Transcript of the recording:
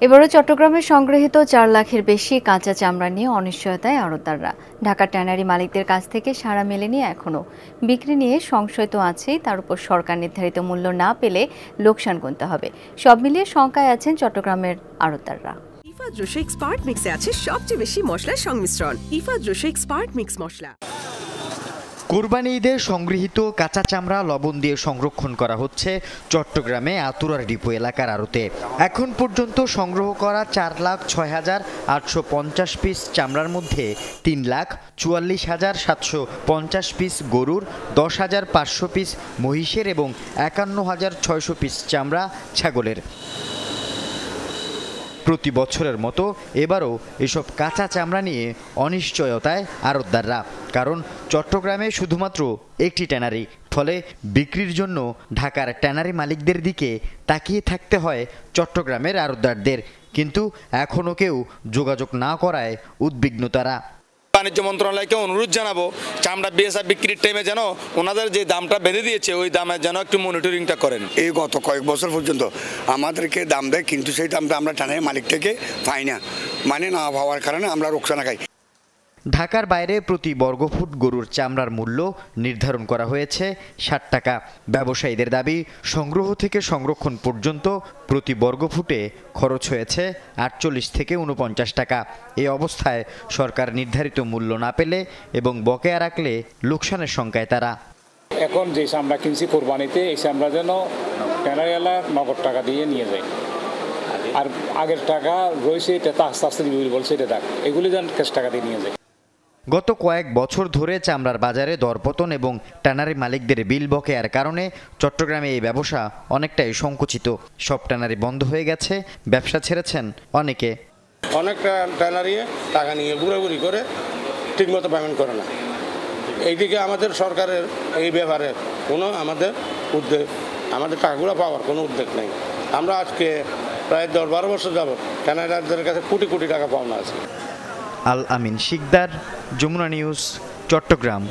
এবারও চট্টগ্রামে সংগৃহীত ৪ লাখের বেশি কাঁচা চামড়া নিয়ে অনিশ্চয়তায় আড়তদাররা। ঢাকা ট্যানারি মালিকদের কাছ থেকে সাড়া মেলেনি এখনও। বিক্রি নিয়ে সংশয় তো আছেই, তার উপর সরকার নির্ধারিত মূল্য না পেলে লোকসান গুনতে হবে। সব মিলিয়ে শঙ্কায় আছেন চট্টগ্রামের আড়তদাররা। ইফাদ রসিক স্পার্ট মিক্সে আছে সবচেয়ে বেশি মশলার সংমিশ্রণ। ইফাদ রসিক স্পার্ট মিক্স মশলা। কোরবানি ঈদে সংগৃহীত কাঁচা চামড়া লবণ দিয়ে সংরক্ষণ করা হচ্ছে চট্টগ্রামে আতুরার ডিপো এলাকার আড়তে। এখন পর্যন্ত সংগ্রহ করা 4,06,850 পিস চামড়ার মধ্যে 3,44,750 পিস গরুর, 10,500 পিস মহিষের এবং 51,600 পিস চামড়া ছাগলের। প্রতি বছরের মতো এবারও এসব কাঁচা চামড়া নিয়ে অনিশ্চয়তায় আড়তদাররা, কারণ চট্টগ্রামে শুধুমাত্র একটি ট্যানারি, ফলে বিক্রির জন্য ঢাকার ট্যানারি মালিকদের দিকে তাকিয়ে থাকতে হয় চট্টগ্রামের আড়তদারদের। কিন্তু এখনও কেউ যোগাযোগ না করায় উদ্বিগ্ন তারা। বাণিজ্য মন্ত্রণালয়কে অনুরোধ জানাবো, চামড়া বিএসআর বিক্রির টাইমে যেন ওনাদের যে দামটা বেঁধে দিয়েছে ওই দামে যেন একটু মনিটরিংটা করেন। এই গত কয়েক বছর পর্যন্ত আমাদেরকে দাম দেয়, কিন্তু সেই দামটা আমরা টানাই মালিক থেকে পাই না, মানে না পাওয়ার কারণে আমরা রোকসানা খাই। ঢাকার বাইরে প্রতি বর্গফুট গরুর চামড়ার মূল্য নির্ধারণ করা হয়েছে 60 টাকা। ব্যবসায়ীদের দাবি, সংগ্রহ থেকে সংরক্ষণ পর্যন্ত প্রতি বর্গফুটে খরচ হয়েছে 48 থেকে 49 টাকা। এই অবস্থায় সরকার নির্ধারিত মূল্য না পেলে এবং বকেয়া রাখলে লোকসানের শঙ্কায় তারা। এখন যে চামড়া কিনছি কোরবানিতে, এই চামড়া যেন ট্যানারিওয়ালা নগদ টাকা দিয়ে নিয়ে যায়, আর আগের টাকা রয়েছে এটা তো আস্তে আস্তে দিবি বলছে, এটা দেখ এগুলি যেন ক্যাশ টাকা দিয়ে নিয়ে যায়। গত কয়েক বছর ধরে চামড়ার বাজারে দরপতন এবং ট্যানারি মালিকদের বিল বকেয়ার কারণে চট্টগ্রামে এই ব্যবসা অনেকটাই সংকুচিত। সব ট্যানারি বন্ধ হয়ে গেছে, ব্যবসা ছেড়েছেন অনেকে। অনেকটা ট্যানারি টাকা নিয়ে ঘুরাঘুরি করে ঠিকমতো পেমেন্ট করে না। এইদিকে আমাদের সরকারের এই ব্যাপারে কোনো আমাদের টাকাগুলো পাওয়ার কোনো উদ্যোগ নেই। আমরা আজকে প্রায় 10-12 বছর যাব ট্যানারিদের কাছে কোটি কোটি টাকা পাওনা আছে। আল আমিন শিকদার, যমুনা নিউজ, চট্টগ্রাম।